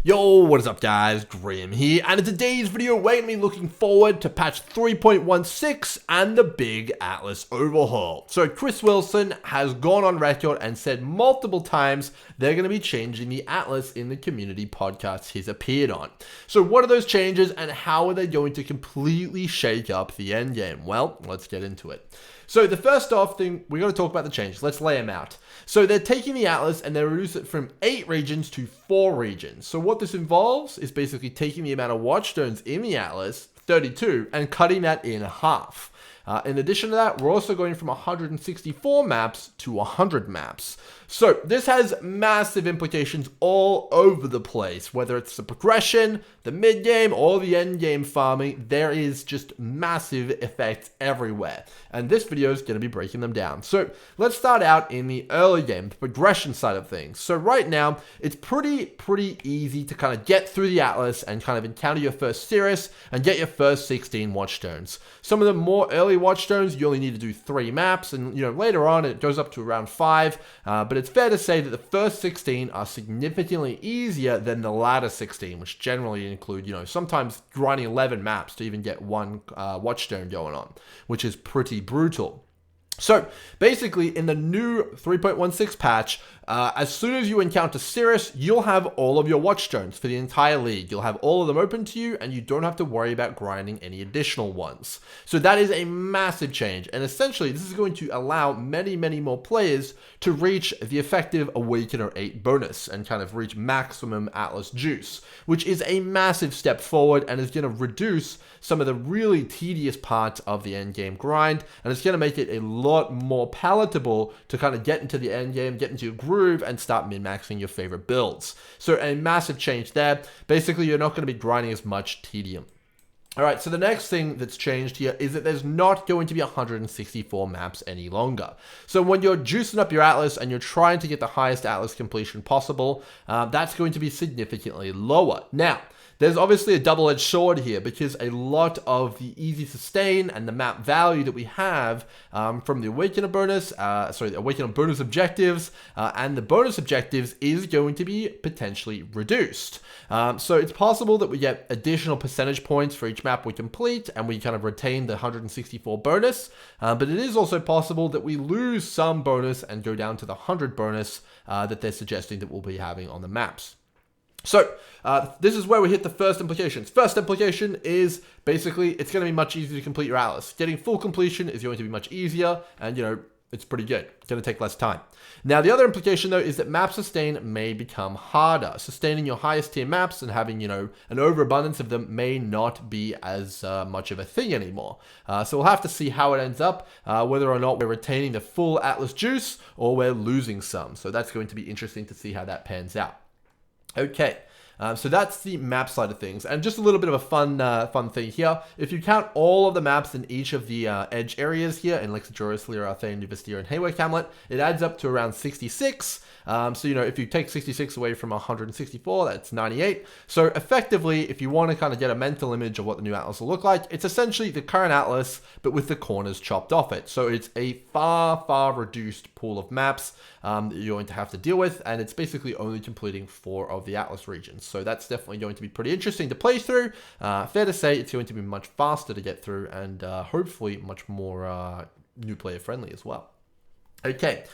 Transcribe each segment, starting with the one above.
Yo, what is up guys, Grim here, and in today's video we're going to be looking forward to patch 3.16 and the big Atlas overhaul. So Chris Wilson has gone on record and said multiple times they're going to be changing the Atlas in the community podcasts he's appeared on. So what are those changes and how are they going to completely shake up the endgame? Well, let's get into it. So the first off thing, we're going to talk about the changes. Let's lay them out. So they're taking the Atlas and they reduce it from 8 regions to 4 regions. So what this involves is basically taking the amount of watch stones in the Atlas, 32, and cutting that in half. In addition to that, we're also going from 164 maps to 100 maps. So this has massive implications all over the place, whether it's the progression, the mid game, or the end game farming. There is just massive effects everywhere. And this video is going to be breaking them down. So let's start out in the early game, the progression side of things. So right now, it's pretty easy to kind of get through the Atlas and kind of encounter your first Cirrus and get your first 16 watchstones. Some of the more early watchstones, you only need to do 3 maps, and later on it goes up to around 5, but it's fair to say that the first 16 are significantly easier than the latter 16, which generally include, sometimes grinding 11 maps to even get 1 watchstone going on, which is pretty brutal. So basically in the new 3.16 patch, as soon as you encounter Cirrus, you'll have all of your watchstones for the entire league. You'll have all of them open to you and you don't have to worry about grinding any additional ones. So that is a massive change, and essentially this is going to allow many more players to reach the effective Awakener 8 bonus and kind of reach maximum Atlas juice, which is a massive step forward and is going to reduce some of the really tedious parts of the end game grind, and it's going to make it a lot more palatable to kind of get into the end game, get into your groove, and start min-maxing your favorite builds. So a massive change there. Basically, you're not going to be grinding as much tedium. Alright, so the next thing that's changed here is that there's not going to be 164 maps any longer. So when you're juicing up your Atlas and you're trying to get the highest Atlas completion possible, that's going to be significantly lower. Now, there's obviously a double-edged sword here because a lot of the easy sustain and the map value that we have from the Awakener bonus, the Awakener bonus objectives and the bonus objectives is going to be potentially reduced. So it's possible that we get additional percentage points for each map we complete and we kind of retain the 164 bonus, but it is also possible that we lose some bonus and go down to the 100 bonus that they're suggesting that we'll be having on the maps. So this is where we hit the first implications. First implication is basically it's going to be much easier to complete your Atlas. Getting full completion is going to be much easier, and it's pretty good. It's going to take less time. Now the other implication though is that map sustain may become harder. Sustaining your highest tier maps and having an overabundance of them may not be as much of a thing anymore. So we'll have to see how it ends up, whether or not we're retaining the full Atlas juice or we're losing some. So that's going to be interesting to see how that pans out. Okay, so that's the map side of things, and just a little bit of a fun thing here. If you count all of the maps in each of the edge areas here in Lexajoris, Lyra, Arthane, Nuvastir, and Hayward Hamlet, it adds up to around 66. So if you take 66 away from 164, that's 98. So effectively, if you want to kind of get a mental image of what the new Atlas will look like, it's essentially the current Atlas, but with the corners chopped off it. So it's a far reduced pool of maps that you're going to have to deal with, and it's basically only completing 4 of the Atlas regions. So that's definitely going to be pretty interesting to play through. Fair to say it's going to be much faster to get through and hopefully much more new player friendly as well. Okay,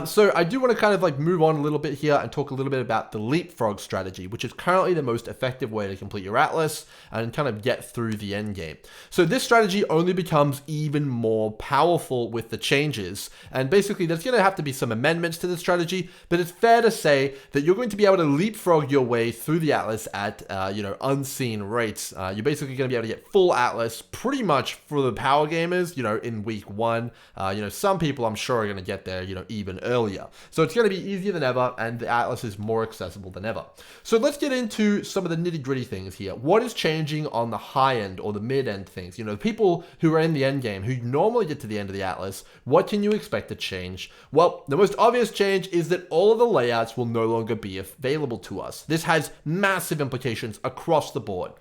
so I do want to kind of move on a little bit here and talk a little bit about the Leapfrog strategy, which is currently the most effective way to complete your Atlas and kind of get through the end game. So this strategy only becomes even more powerful with the changes, and basically there's going to have to be some amendments to the strategy, but it's fair to say that you're going to be able to leapfrog your way through the Atlas at unseen rates. You're basically going to be able to get full Atlas pretty much for the power gamers, in week 1. Some people I'm sure are going to get there, even earlier. So it's going to be easier than ever, and the Atlas is more accessible than ever. So let's get into some of the nitty-gritty things here. What is changing on the high end or the mid-end things? The people who are in the end game, who normally get to the end of the Atlas, what can you expect to change? Well, the most obvious change is that all of the layouts will no longer be available to us. This has massive implications across the board.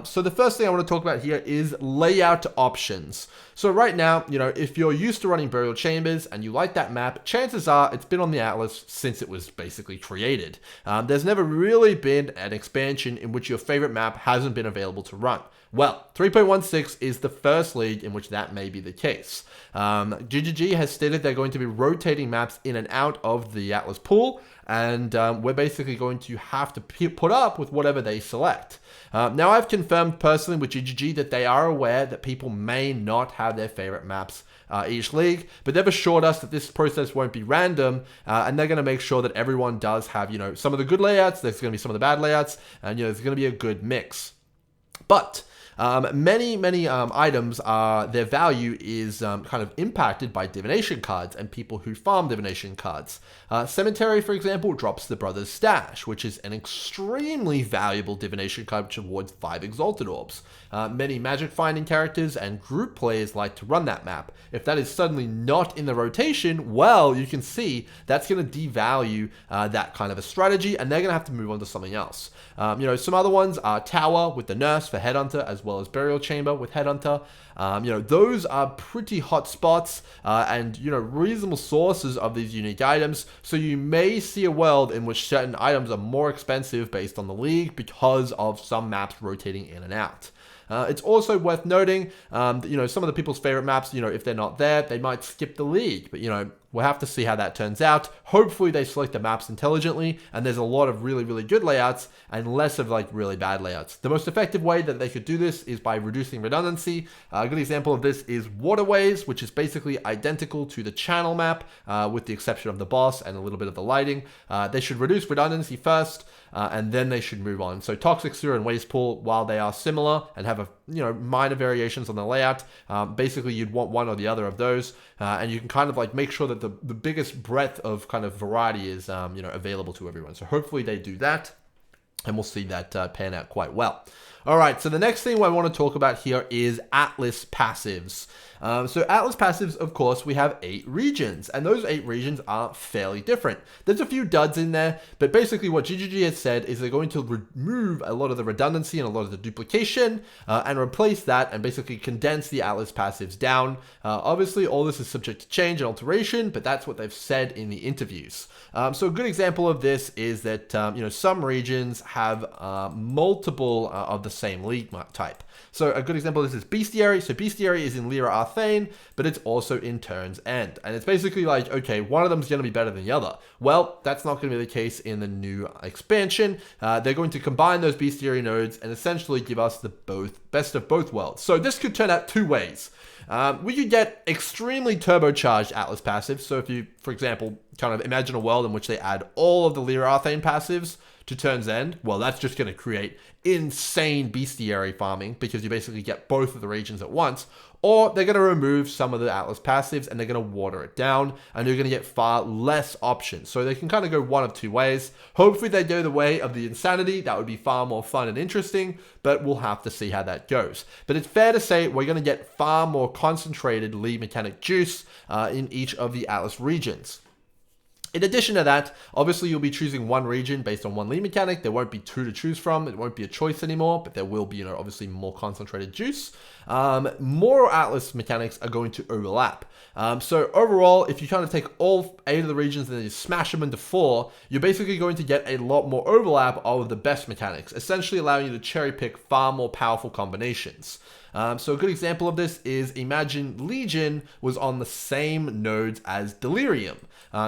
So the first thing I want to talk about here is layout options. So right now, if you're used to running burial chambers and you like like that map, chances are it's been on the Atlas since it was basically created. There's never really been an expansion in which your favorite map hasn't been available to run. Well, 3.16 is the first league in which that may be the case. GGG has stated they're going to be rotating maps in and out of the Atlas pool, and we're basically going to have to put up with whatever they select. Now, I've confirmed personally with GGG that they are aware that people may not have their favorite maps each league, but they've assured us that this process won't be random, and they're going to make sure that everyone does have, some of the good layouts, there's going to be some of the bad layouts, and, there's going to be a good mix. But many items, their value is kind of impacted by divination cards and people who farm divination cards. Cemetery, for example, drops the Brothers Stash, which is an extremely valuable divination card which awards 5 Exalted Orbs. Many magic finding characters and group players like to run that map. If that is suddenly not in the rotation, well, you can see that's going to devalue that kind of a strategy, and they're going to have to move on to something else. Some other ones are Tower with the Nurse for Headhunter, as well as Burial Chamber with Headhunter. Those are pretty hot spots and, reasonable sources of these unique items. So you may see a world in which certain items are more expensive based on the league because of some maps rotating in and out. It's also worth noting that, some of the people's favorite maps, if they're not there, they might skip the league. But, we'll have to see how that turns out. Hopefully they select the maps intelligently, and there's a lot of really, really good layouts and less of really bad layouts. The most effective way that they could do this is by reducing redundancy. A good example of this is Waterways, which is basically identical to the channel map, with the exception of the boss and a little bit of the lighting. They should reduce redundancy first, and then they should move on. So Toxic Sewer and Waste Pool, while they are similar and have minor variations on the layout, basically you'd want one or the other of those, and you can kind of make sure that the biggest breadth of kind of variety is available to everyone. So hopefully they do that, and we'll see that pan out quite well. All right, so the next thing I want to talk about here is Atlas passives. So Atlas passives, of course, we have 8 regions, and those 8 regions are fairly different. There's a few duds in there, but basically what GGG has said is they're going to remove a lot of the redundancy and a lot of the duplication, and replace that and basically condense the Atlas passives down. Obviously, all this is subject to change and alteration, but that's what they've said in the interviews. So a good example of this is that, some regions have multiple of the same league type. So a good example of this is Bestiary. So Bestiary is in Lyra Arthane, but it's also in Turn's End. And it's basically okay, one of them is going to be better than the other. Well, that's not going to be the case in the new expansion. They're going to combine those Bestiary nodes and essentially give us the best of both worlds. So this could turn out 2 ways. We could get extremely turbocharged Atlas passives. So if you, for example, kind of imagine a world in which they add all of the Lyra Arthane passives to Turn's End, well, that's just going to create insane bestiary farming because you basically get both of the regions at once. Or they're going to remove some of the Atlas passives and they're going to water it down, and you're going to get far less options. So they can kind of go one of 2 ways. Hopefully they go the way of the insanity. That would be far more fun and interesting, but we'll have to see how that goes. But it's fair to say we're going to get far more concentrated league mechanic juice in each of the Atlas regions. In addition to that, obviously you'll be choosing one region based on one league mechanic. There won't be 2 to choose from. It won't be a choice anymore, but there will be, obviously more concentrated juice. More Atlas mechanics are going to overlap. So overall, if you kind of take all 8 of the regions and then you smash them into 4, you're basically going to get a lot more overlap of the best mechanics, essentially allowing you to cherry pick far more powerful combinations. So a good example of this is imagine Legion was on the same nodes as Delirium.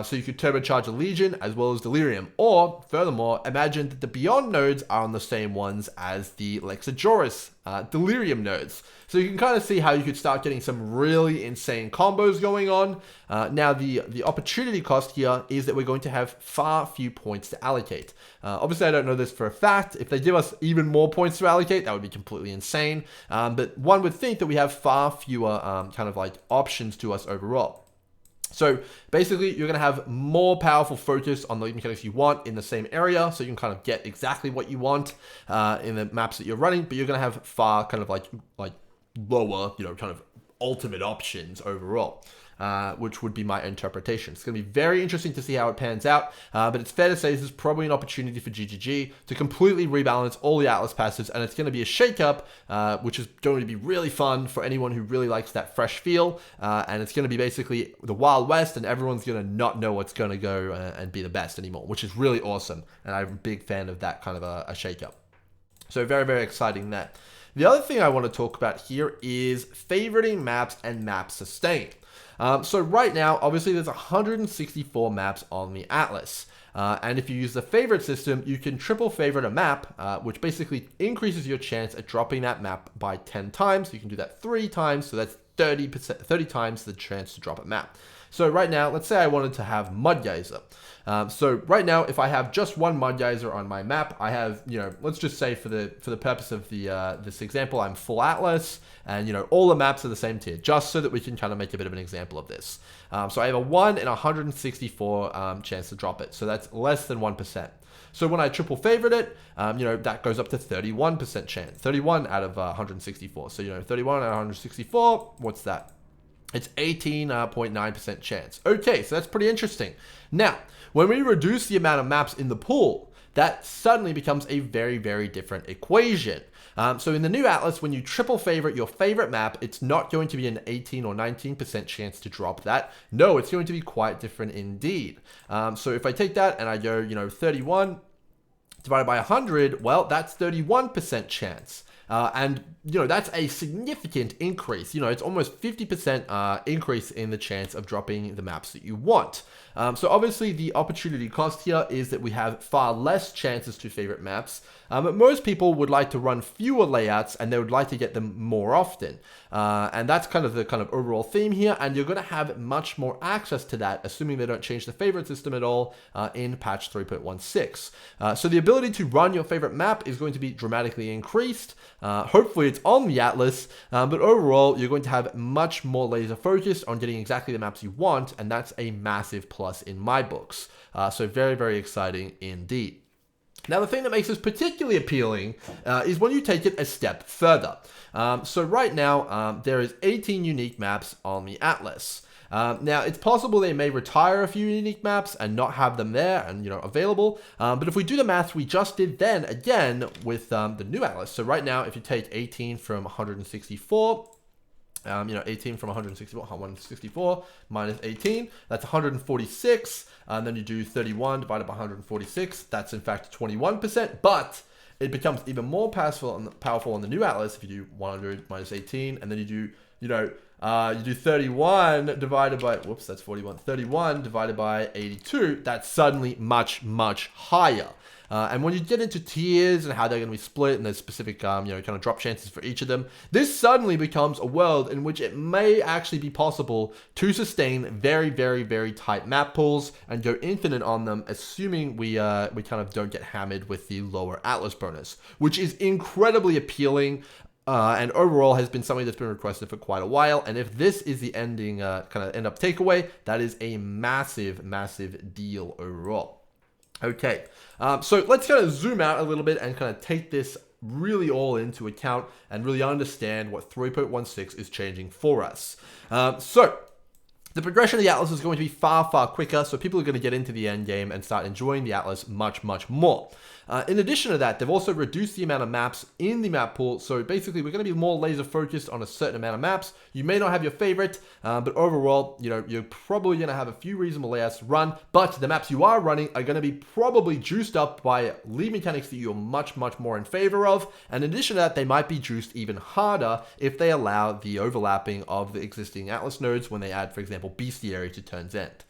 So you could turbocharge a Legion as well as Delirium. Or, furthermore, imagine that the Beyond nodes are on the same ones as the Lexajoris Delirium nodes. So you can kind of see how you could start getting some really insane combos going on. Now, the opportunity cost here is that we're going to have far few points to allocate. Obviously, I don't know this for a fact. If they give us even more points to allocate, that would be completely insane. But one would think that we have far fewer options to us overall. So basically, you're going to have more powerful focus on the league mechanics you want in the same area, so you can kind of get exactly what you want in the maps that you're running, but you're going to have far kind of like lower, kind of ultimate options overall. which would be my interpretation. It's going to be very interesting to see how it pans out, but it's fair to say this is probably an opportunity for GGG to completely rebalance all the Atlas passives, and it's going to be a shakeup, which is going to be really fun for anyone who really likes that fresh feel, and it's going to be basically the Wild West, and everyone's going to not know what's going to go and be the best anymore, which is really awesome, and I'm a big fan of that kind of a shakeup. So very, very exciting there. The other thing I want to talk about here is favoriting maps and map sustain. So right now, obviously there's 164 maps on the Atlas. And if you use the favorite system, you can triple favorite a map, which basically increases your chance at dropping that map by 10 times. You can do that 3 times, so that's 30 times the chance to drop a map. So right now, let's say I wanted to have Mud Geyser. So right now, if I have just one Mud Geyser on my map, I have, let's just say for the purpose of this example, I'm full Atlas, and all the maps are the same tier, just so that we can kind of make a bit of an example of this. So I have a 1 in 164 chance to drop it, so that's less than 1%. So when I triple favorite it, that goes up to 31% chance, 31 out of 164. So 31 out of 164, what's that? It's 18.9% chance. Okay, so that's pretty interesting. Now, when we reduce the amount of maps in the pool, that suddenly becomes a very, very different equation. So in the new Atlas, when you triple favorite your favorite map, it's not going to be an 18 or 19% chance to drop that. No, it's going to be quite different indeed. So if I take that and I go, 31 divided by 100, well, that's 31% chance. And that's a significant increase. It's almost 50% increase in the chance of dropping the maps that you want. So obviously the opportunity cost here is that we have far less chances to favorite maps, but most people would like to run fewer layouts and they would like to get them more often. And that's kind of the overall theme here, and you're going to have much more access to that, assuming they don't change the favorite system at all in patch 3.16. So the ability to run your favorite map is going to be dramatically increased. Hopefully it's on the Atlas, but overall you're going to have much more laser focused on getting exactly the maps you want, and that's a massive plus in my books. So very, very exciting indeed. Now, the thing that makes this particularly appealing is when you take it a step further. So right now, there is 18 unique maps on the Atlas. Now, it's possible they may retire a few unique maps and not have them there and, available. But if we do the math we just did then, again, with the new Atlas. So right now, if you take 18 from 164, 18 from 164 minus 18, that's 146. And then you do 31 divided by 146. That's in fact 21%, but it becomes even more powerful on the new Atlas if you do 100 minus 18, and then you do, you do 31 divided by, whoops, that's 41. 31 divided by 82, that's suddenly much, much higher. And when you get into tiers and how they're going to be split and there's specific, kind of drop chances for each of them, this suddenly becomes a world in which it may actually be possible to sustain very, very, very tight map pools and go infinite on them, assuming we kind of don't get hammered with the lower Atlas bonus, which is incredibly appealing. And overall has been something that's been requested for quite a while. And if this is the ending, kind of end up takeaway, that is a massive, massive deal overall. Okay, so let's kind of zoom out a little bit and kind of take this really all into account and really understand what 3.16 is changing for us. So the progression of the Atlas is going to be far, far quicker, so people are going to get into the end game and start enjoying the Atlas much, much more. In addition to that, they've also reduced the amount of maps in the map pool, so basically we're going to be more laser focused on a certain amount of maps. You may not have your favorite, but overall, you're probably going to have a few reasonable layouts to run, but the maps you are running are going to be probably juiced up by lead mechanics that you're much, much more in favor of, and in addition to that, they might be juiced even harder if they allow the overlapping of the existing Atlas nodes when they add, for example, Bestiary to turn's end.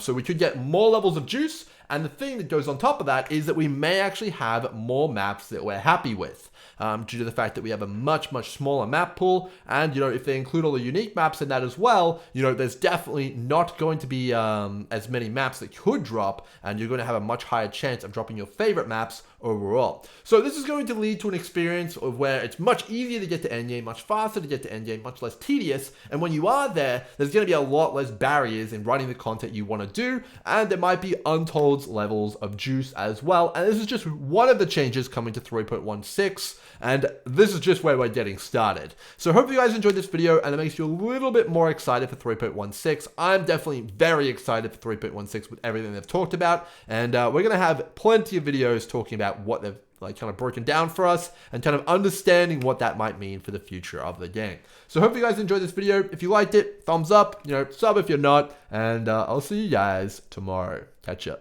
So we could get more levels of juice, and the thing that goes on top of that is that we may actually have more maps that we're happy with, due to the fact that we have a much, much smaller map pool, and, if they include all the unique maps in that as well, there's definitely not going to be as many maps that could drop, and you're going to have a much higher chance of dropping your favorite maps overall. So this is going to lead to an experience of where it's much easier to get to endgame, much faster to get to endgame, much less tedious, and when you are there, there's going to be a lot less barriers in running the content you want to do, and there might be untold builds levels of juice as well. And this is just one of the changes coming to 3.16. And this is just where we're getting started. So I hope you guys enjoyed this video and it makes you a little bit more excited for 3.16. I'm definitely very excited for 3.16 with everything they've talked about. And we're going to have plenty of videos talking about what they've like kind of broken down for us and kind of understanding what that might mean for the future of the game. So hope you guys enjoyed this video. If you liked it, thumbs up, sub if you're not, and I'll see you guys tomorrow. Catch ya.